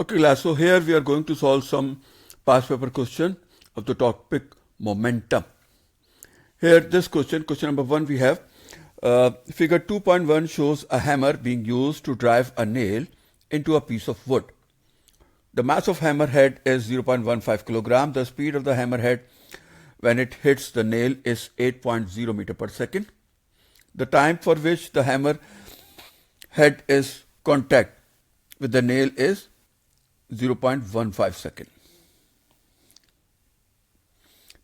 Okay, class. So here we are going to solve some past paper question of the topic momentum. Here, this question number 1, we have figure 2.1 shows a hammer being used to drive a nail into a piece of wood. The mass of hammer head is 0.15 kilogram. The speed of the hammer head when it hits the nail is 8.0 meter per second. The time for which the hammer head is contact with the nail is 0.15 second.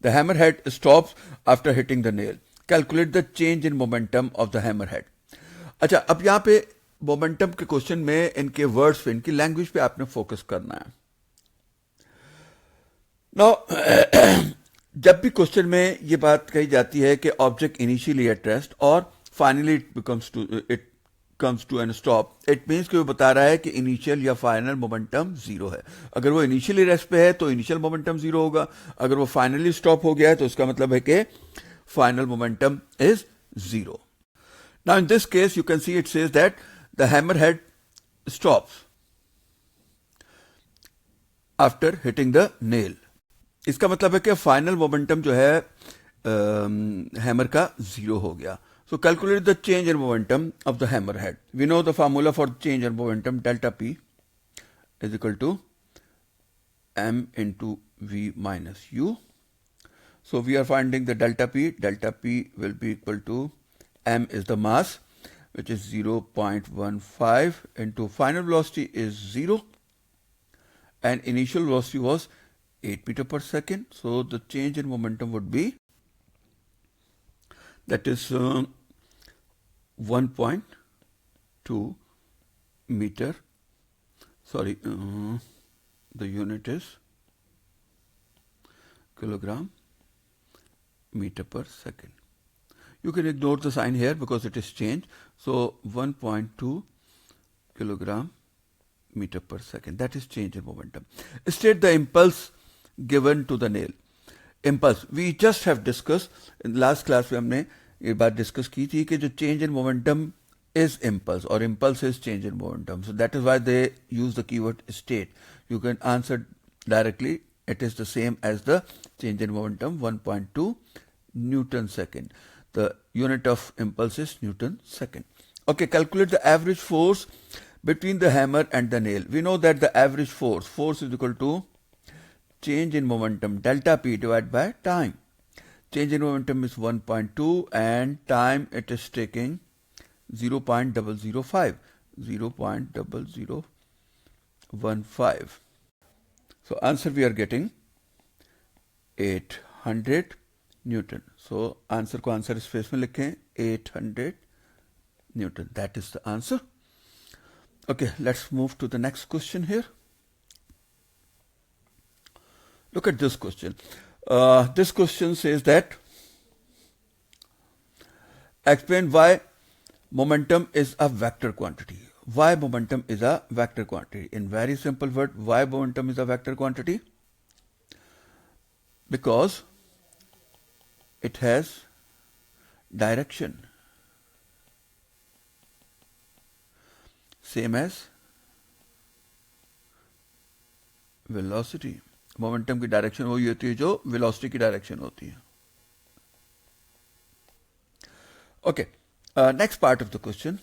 The hammerhead stops after hitting the nail. Calculate the change in momentum of the hammerhead. अच्छा, अब यहाँ पे momentum के question में इनके words पे, इनकी language पे आपने फोकस करना है. नाउ जब भी क्वेश्चन में ये बात कही जाती है कि ऑब्जेक्ट इनिशियली एट रेस्ट और finally it comes to an stop, it means कि वो बता रहा है कि इनिशियल या फाइनल मोमेंटम जीरो है. अगर वो इनिशियली रेस्ट पे है तो इनिशियल मोमेंटम जीरो होगा. अगर वो फाइनली स्टॉप हो गया है तो उसका मतलब है कि final momentum is zero. Now in this case you can see it says that the hammer head stops after hitting the nail. इसका मतलब है कि फाइनल मोमेंटम जो है हैमर का जीरो हो गया. So calculate the change in momentum of the hammerhead. We know the formula for change in momentum, delta P is equal to m into v minus u. So we are finding the delta P. Delta P will be equal to m is the mass, which is 0.15 into final velocity is 0 and initial velocity was 8 meter per second. So the change in momentum would be, that is 1.2 meter, sorry, the unit is kilogram meter per second. You can ignore the sign here because it is changed. So 1.2 kilogram meter per second, that is change in momentum. State the impulse given to the nail. Impulse, we just have discussed in last class में हमने ये बात discuss की थी कि जो change in momentum is impulse और impulse is change in momentum. So that is why they use the keyword state. You can answer directly, it is the same as the change in momentum, 1.2 newton second. The unit of impulse is newton second. Okay, calculate the average force between the hammer and the nail. We know that the average force is equal to change in momentum, delta P divided by time. Change in momentum is 1.2 and time it is taking 0.005, 0.0015. So answer we are getting 800 Newton. So answer को answer space में लिखें 800 Newton. That is the answer. Okay, let's move to the next question here. Look at this question. This question says that explain why momentum is a vector quantity. Why momentum is a vector quantity? In very simple word, why momentum is a vector quantity? Because it has direction same as velocity. Momentum की direction वही होती है जो velocity की direction होती है. Okay, next part of the question.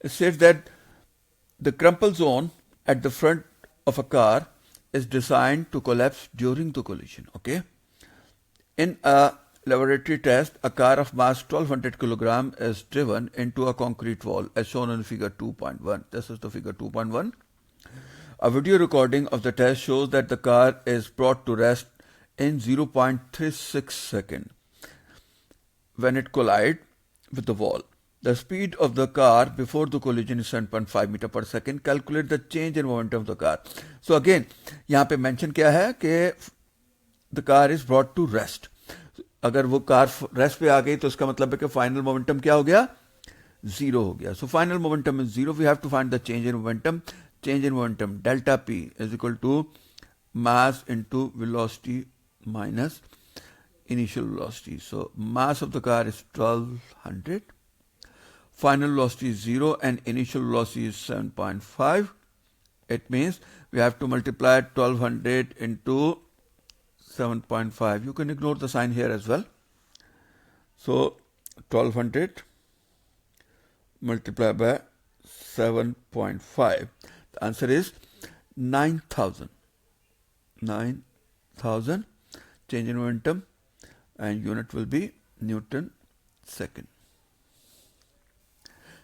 It says that the crumple zone at the front of a car is designed to collapse during the collision. Okay, in a laboratory test, a car of mass 1200 kilogram is driven into a concrete wall as shown in figure 2.1. This is the figure 2.1. A video recording of the test shows that the car is brought to rest in 0.36 seconds when it collides with the wall. The speed of the car before the collision is 7.5 meter per second. Calculate the change in momentum of the car. So again, यहाँ पे mention क्या है कि the car is brought to rest. अगर वो car rest पे आ गई तो उसका मतलब है कि फाइनल मोमेंटम क्या हो गया? जीरो हो गया. So final momentum is zero. We have to find the change in momentum. Change in momentum, delta P is equal to mass into velocity minus initial velocity. So mass of the car is 1200. final velocity is 0 and initial velocity is 7.5. It means we have to multiply 1200 into 7.5. You can ignore the sign here as well. So 1200 multiplied by 7.5. The answer is 9,000. 9,000. Change in momentum and unit will be Newton second.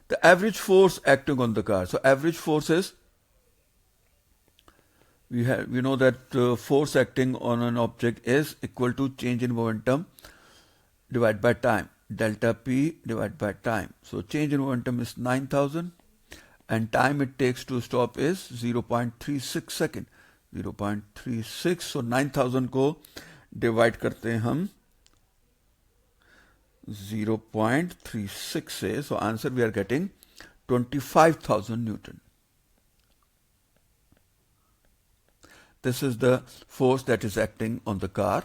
The average force acting on the car. So average force is, we know that force acting on an object is equal to change in momentum divided by time. Delta P divided by time. So change in momentum is 9,000 and time it takes to stop is 0.36 second. 0.36. So 9,000 को divide करते हैं हम 0.36 से. So answer we are getting 25,000 Newton. This is the force that is acting on the car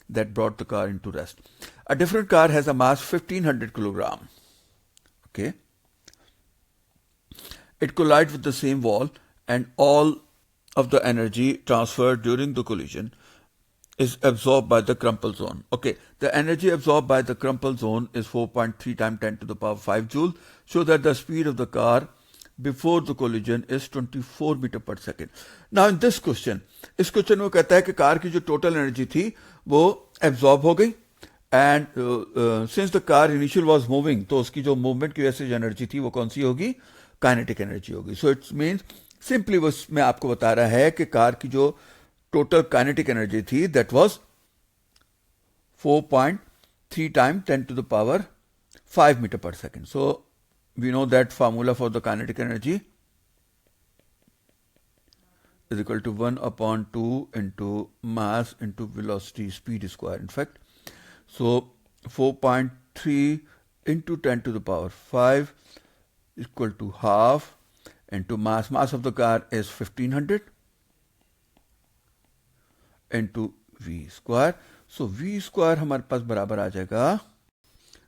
that brought the car into rest. A different car has a mass 1500 kilogram. Okay. It collides with the same wall and all of the energy transferred during the collision is absorbed by the crumple zone. Okay, the energy absorbed by the crumple zone is 4.3 times 10 to the power 5 joule. So that the speed of the car before the collision is 24 meter per second. Now in this question, इस question में कहता है कि car की जो total energy थी वो absorb हो गई and since the car initial was moving, तो उसकी जो मूवमेंट की वजह से जो एनर्जी थी वो कौन सी होगी? काइनेटिक एनर्जी होगी. सो इट्स मीन्स सिंपली वो मैं आपको बता रहा है कि कार की जो टोटल काइनेटिक एनर्जी थी that was 4.3 time 10 to the power 5 meter per second. So we know that formula for the kinetic energy is equal to 1 upon 2 into mass into velocity speed square, in fact. So 4.3 into 10 to the power 5 is equal to half into mass. Mass of the car is 1500 into v square. So v square हमारे पास बराबर आ जाएगा.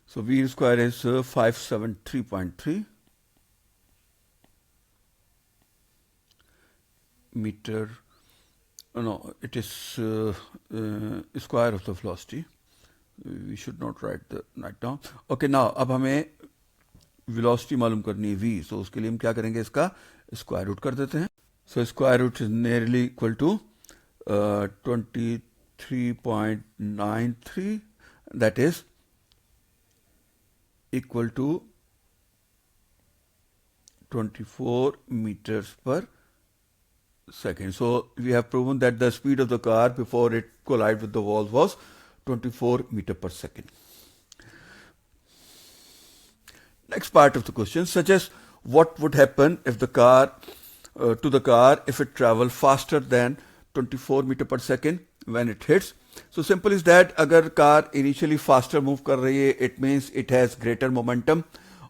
So v square is 573.3 meter. No, it is square of the velocity. We should not write down. Okay, now अब हमें velocity मालूम करनी है v. So उसके लिए हम क्या करेंगे? इसका square root कर देते हैं. So square root is nearly equal to 23.93. That is equal to 24 meters per second. So we have proven that the speed of the car before it collided with the wall was 24 meters per second. Next part of the question suggests what would happen if the car to the car if it travel faster than 24 meters per second when it hits. So simple is that अगर car initially faster move कर रही है, it means it has greater momentum,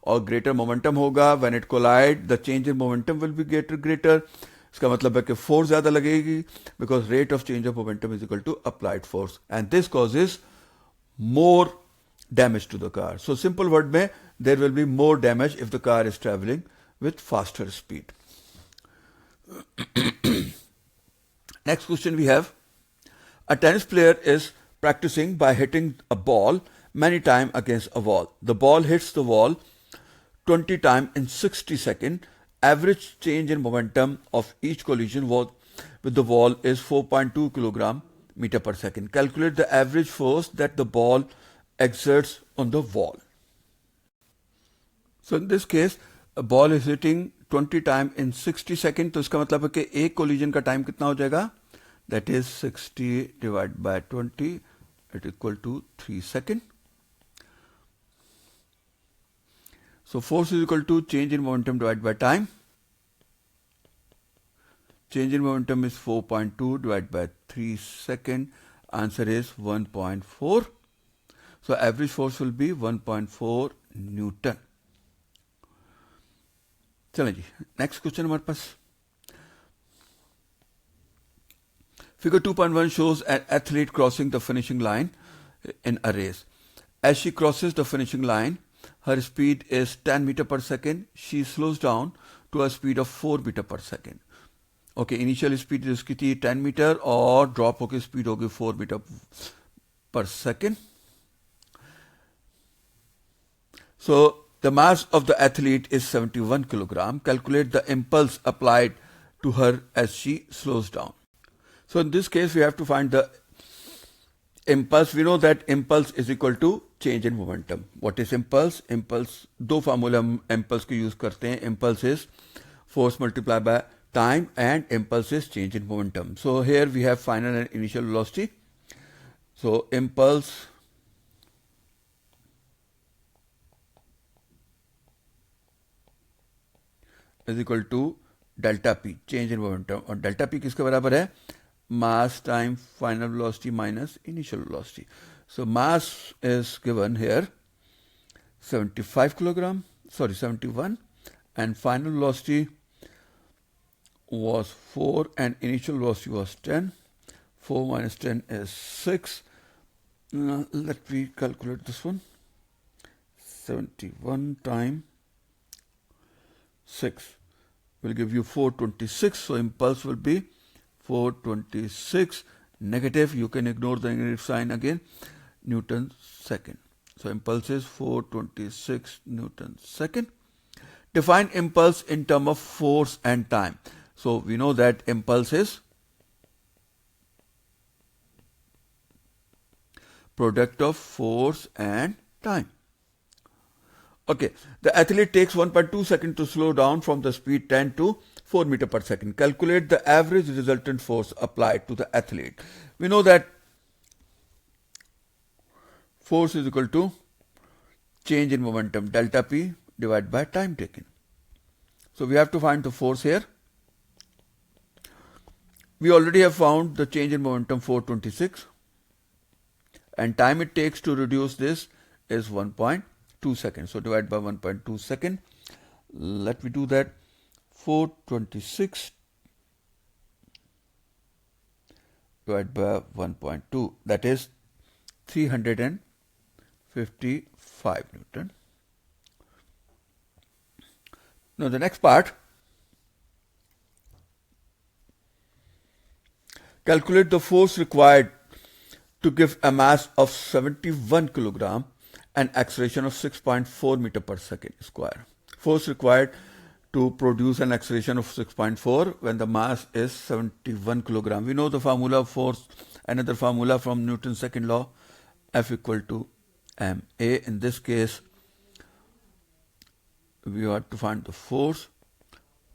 और greater momentum होगा when it collide, the change in momentum will be greater. इसका मतलब है कि force ज़्यादा लगेगी because rate of change of momentum is equal to applied force, and this causes more damage to the car. So simple word में there will be more damage if the car is traveling with faster speed. Next question we have. A tennis player is practicing by hitting a ball many times against a wall. The ball hits the wall 20 times in 60 seconds. Average change in momentum of each collision with the wall is 4.2 kilogram meter per second. Calculate the average force that the ball exerts on the wall. So in this case, a ball is hitting 20 times in 60 seconds. तो इसका मतलब है कि एक collision का time कितना हो जाएगा? That is 60 divided by 20, it equal to 3 seconds. So force is equal to change in momentum divided by time. Change in momentum is 4.2 divided by 3 seconds. Answer is 1.4. So average force will be 1.4 Newton. चलें जी, next question हमारे पास. Figure 2.1 shows an athlete crossing the finishing line in a race. As she crosses the finishing line, her speed is 10 meter per second. She slows down to a speed of 4 meter per second. Okay, initial speed उसकी थी 10 metre और drop होकर speed होगी 4 metre पर second. So the mass of the athlete is 71 kilogram. Calculate the impulse applied to her as she slows down. So in this case, we have to find the impulse. We know that impulse is equal to change in momentum. What is impulse? Impulse, दो फार्मूले हम impulse को use करते हैं. Impulse is force multiplied by time and impulse is change in momentum. So here we have final and initial velocity. So impulse is equal to delta p, change in momentum. और delta p किसके बराबर है? Mass time final velocity minus initial velocity. So mass is given here 75 kilogram, sorry 71, and final velocity was 4 and initial velocity was 10. 4 minus 10 is 6. Let me calculate this one. 71 times 6 will give you 426. So impulse will be 426 negative. You can ignore the negative sign again. Newton second. So impulse is 426 Newton second. Define impulse in terms of force and time. So we know that impulse is product of force and time. Okay, the athlete takes 1.2 seconds to slow down from the speed 10 to 4 meter per second. Calculate the average resultant force applied to the athlete. We know that force is equal to change in momentum delta p divided by time taken. So we have to find the force here. We already have found the change in momentum 426 and time it takes to reduce this is 1.2 seconds. So divide by 1.2 second. Let me do that. 426 divided by 1.2, that is 355 Newton. Now the next part, calculate the force required to give a mass of 71 kilogram and acceleration of 6.4 meter per second square. Force required to produce an acceleration of 6.4 when the mass is 71 kilogram. We know the formula of force, another formula from Newton's second law, F equal to ma. In this case, we have to find the force.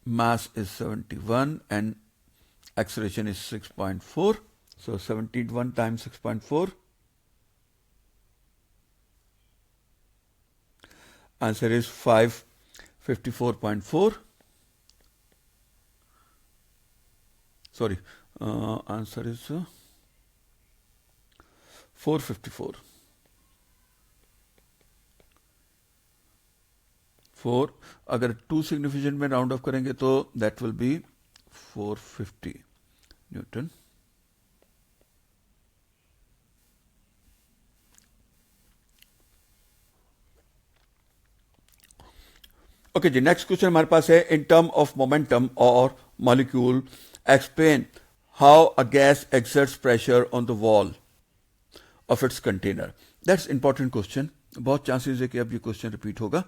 Mass is 71 and acceleration is 6.4. So 71 times 6.4. Answer is 554.4. Sorry, answer is 454. 4 अगर 2 significant में round of करेंगे तो that will be 450 Newton. Okay, the next question हमारे पास है in term of momentum or molecule, explain how a gas exerts pressure on the wall of its container. That's important question. बहुत chances है कि अब ये question repeat होगा.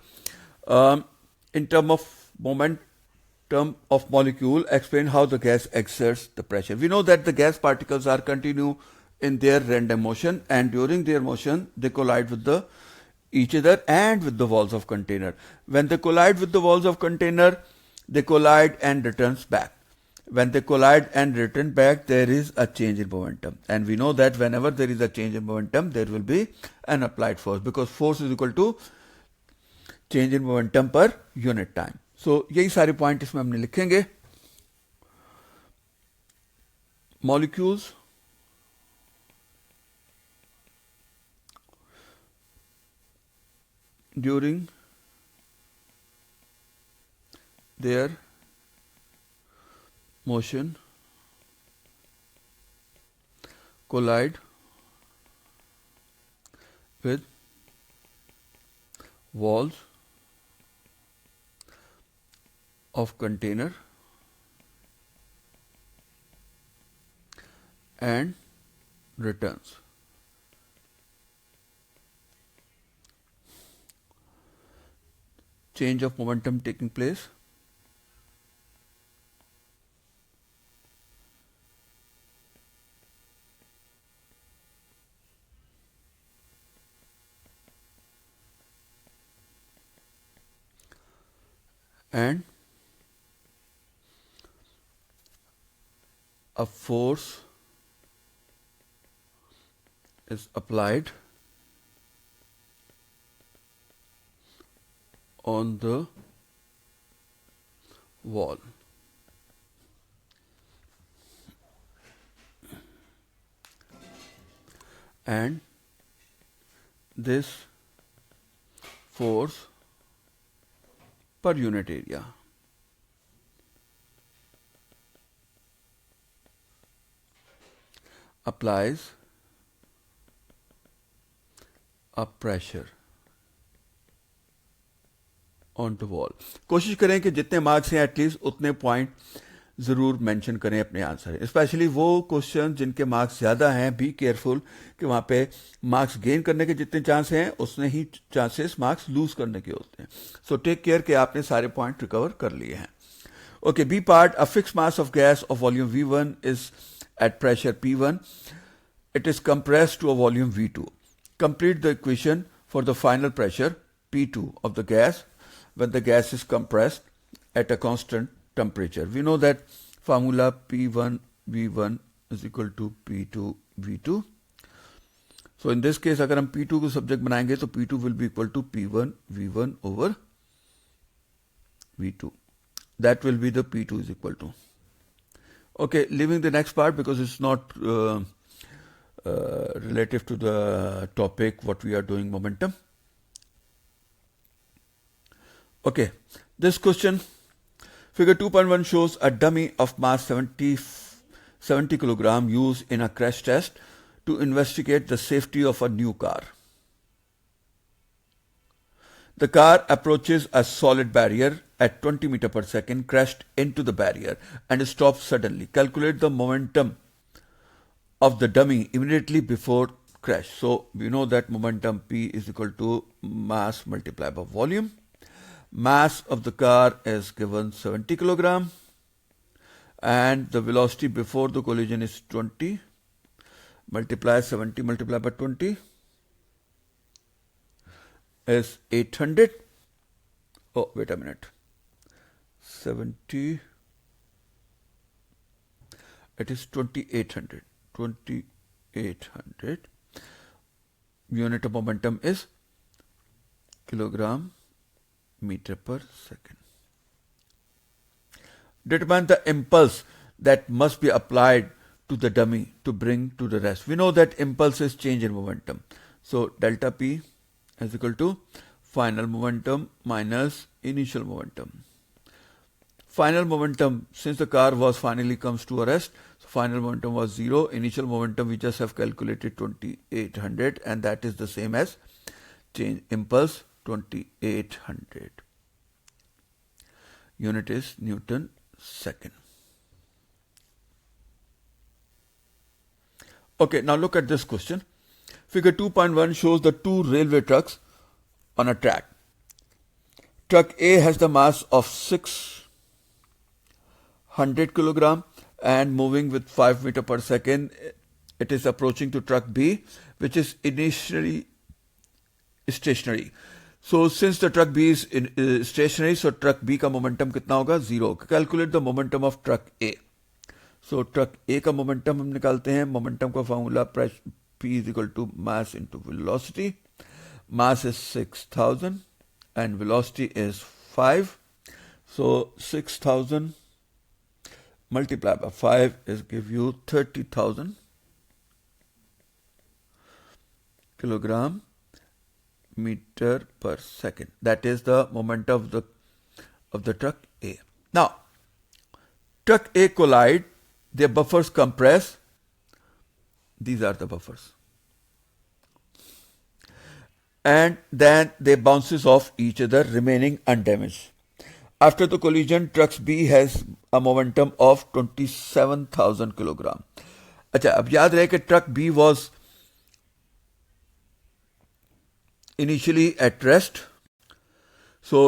In term of momentum of molecule, explain how the gas exerts the pressure. We know that the gas particles are continue in their random motion, and during their motion they collide with each other and with the walls of container. When they collide with the walls of container, they collide and returns back. When they collide and return back, there is a change in momentum. And we know that whenever there is a change in momentum, there will be an applied force, because force is equal to change in momentum per unit time. So यही सारे point इसमें हमने लिखेंगे. Molecules during their motion collide with walls of container and returns. Change of momentum taking place. And a force is applied on the wall. And this force per unit area applies a pressure on the wall. कोशिश करें कि जितने marks हैं at least उतने point ज़रूर mention करें अपने answer, specially वो क्वेश्चन जिनके मार्क्स ज़्यादा हैं. बी केयरफुल कि वहाँ पे मार्क्स गेन करने के जितने चांस हैं उतने ही चांसेस मार्क्स लूज करने के होते हैं. सो टेक केयर कि आपने सारे पॉइंट रिकवर कर लिए हैं. Okay, B part, a fixed mass of gas of volume V1 is at pressure P1. It is compressed to a volume V2. Complete the equation for the final pressure P2 of the gas when the gas is compressed at a constant temperature. We know that formula P1 V1 is equal to P2 V2. So in this case अगर हम P2 को subject बनाएंगे तो P2 will be equal to P1 V1 over V2. That will be the P2 is equal to. Okay, leaving the next part because it's not relative to the topic what we are doing, momentum. Okay, this question, figure 2.1 shows a dummy of mass 70 kilogram used in a crash test to investigate the safety of a new car. The car approaches a solid barrier at 20 meters per second, crashed into the barrier and stops suddenly. Calculate the momentum of the dummy immediately before crash. So we know that momentum P is equal to mass multiplied by volume. Mass of the car is given 70 kilogram and the velocity before the collision is 20. Multiply 70 multiplied by 20 is 800. Oh, wait a minute. 70, it is 2800. 2800. Unit of momentum is kilogram meter per second. Determine the impulse that must be applied to the dummy to bring to the rest. We know that impulse is change in momentum. So delta P is equal to final momentum minus initial momentum. Final momentum, since the car was finally comes to a rest, so final momentum was 0. Initial momentum we just have calculated 2800 and that is the same as change impulse 2800. Unit is Newton second. Okay, now look at this question. Figure 2.1 shows the two railway trucks on a track. Truck A has the mass of 600 kilogram and moving with 5 meters per second. It is approaching to truck B, which is initially stationary. So since the truck B is stationary, so truck B का momentum कितना होगा? 0. Calculate the momentum of truck A. So truck A का momentum हम निकालते हैं. Momentum का formula P is equal to mass into velocity. Mass is 6000 and velocity is 5. So 6000 multiplied by 5 is give you 30,000 kilogram meter per second. That is the momentum of the truck A. Now, truck A collide, their buffers compress. These are the buffers. and then they bounces off each other, remaining undamaged. After the collision, truck B has a momentum of 27,000 kilogram. अच्छा, अब याद रहे कि truck B was initially at rest, so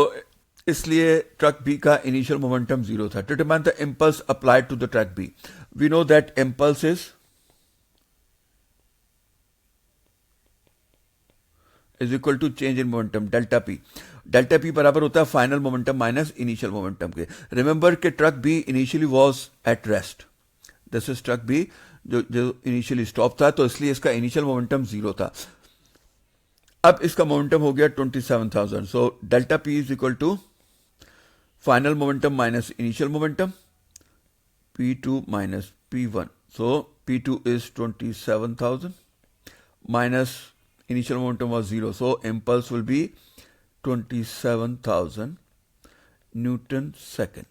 इसलिए truck B का initial momentum 0 था. To determine the impulse applied to the truck B, we know that impulse is equal to change in momentum delta P. Delta P बराबर होता है final momentum minus initial momentum के. Remember कि truck B initially was at rest. This is truck B जो initially stop था, तो इसलिए इसका इनिशियल मोमेंटम 0 था. अब इसका मोमेंटम हो गया 27,000. So delta P is equal to final momentum minus initial momentum, P2 minus P1. So P2 is 27,000 minus initial momentum was 0. So impulse will be 27,000 Newton second.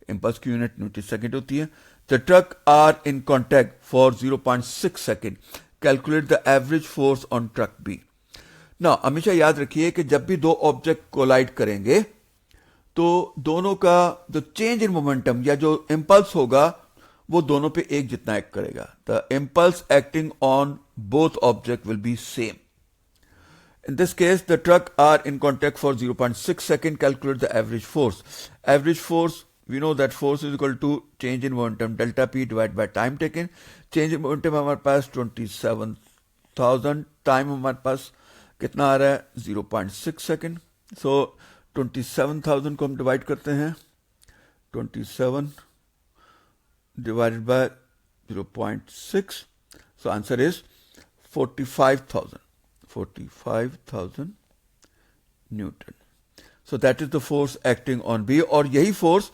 Impulse की unit Newton second होती है. The truck are in contact for 0.6 second. Calculate the average force on truck B. Now हमेशा याद रखिए कि जब भी दो ऑब्जेक्ट कोलाइड करेंगे तो दोनों का जो चेंज इन मोमेंटम या जो इम्पल्स होगा वो दोनों पे एक जितना एक्ट करेगा. The impulse acting on both object will be same. In this case, the truck are in contact for 0.6 second. Calculate the average force. Average force, we know that force is equal to change in momentum delta P divided by time taken. Change in momentum हमारे पास 27,000. Time हमारे पास कितना आ रहा है 0.6 second. So 27,000 को हम divide करते हैं. 27 divided by 0.6. So answer is 45,000. 45,000 Newton. So that is the force acting on B. और यही फोर्स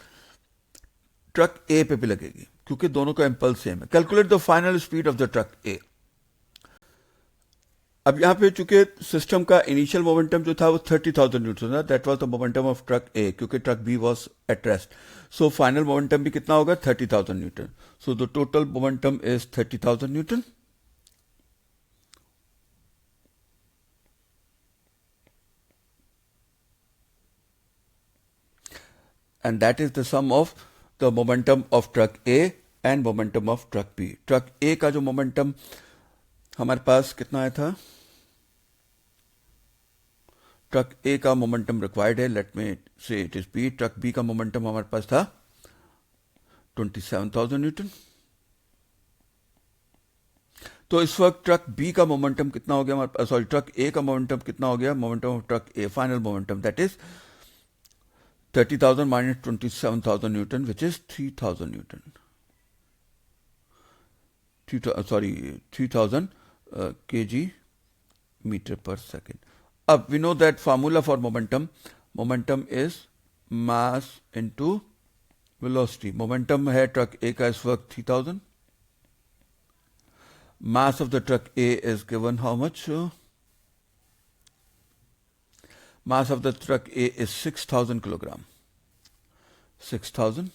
ट्रक A पे भी लगेगी क्योंकि दोनों का इंपल्स सेम है. Calculate the final speed of the truck A. अब यहां पे चूंकि सिस्टम का इनिशियल मोमेंटम जो था वो 30,000 न्यूटन था. That was the momentum of truck A क्योंकि truck B was at rest. So final momentum भी कितना होगा 30,000 Newton. So the total momentum is 30,000 Newton. And that is the sum of the momentum of truck A and momentum of truck B. Truck A का जो momentum हमारे पास कितना आया था, truck A का मोमेंटम रिक्वायर्ड है, लेट मी से it is P. Truck B का मोमेंटम हमारे पास था 27,000 न्यूटन. तो इस वक्त ट्रक B का मोमेंटम कितना हो गया हमारे पास, सॉरी ट्रक A का मोमेंटम कितना हो गया, momentum of truck A final momentum that is 30,000 minus 27,000 Newton, which is 3,000 Newton. 3,000 kg meter per second. Up, we know that formula for momentum. Momentum is mass into velocity. Momentum है truck A का इस वक्त 3,000. Mass of the truck A is given how much? Mass of the truck A is 6,000 kilogram. 6,000.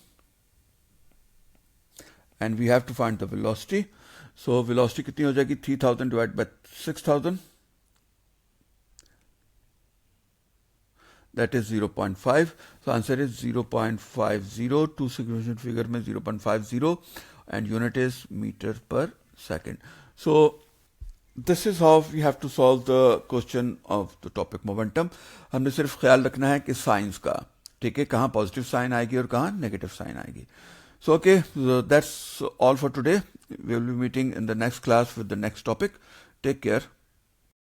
And we have to find the velocity. So velocity कितनी हो जाएगी 3,000 divided by 6,000. That is 0.5. So answer is 0.50. Two significant figure में 0.50 and unit is meter per second. So this is how we have to solve the question of the topic momentum. हमने सिर्फ ख्याल रखना है कि साइंस का, ठीक है, कहाँ पॉजिटिव साइन आएगी और कहाँ नेगेटिव साइन आएगी. So okay, that's all for today. We will be meeting in the next class with the next topic. Take care.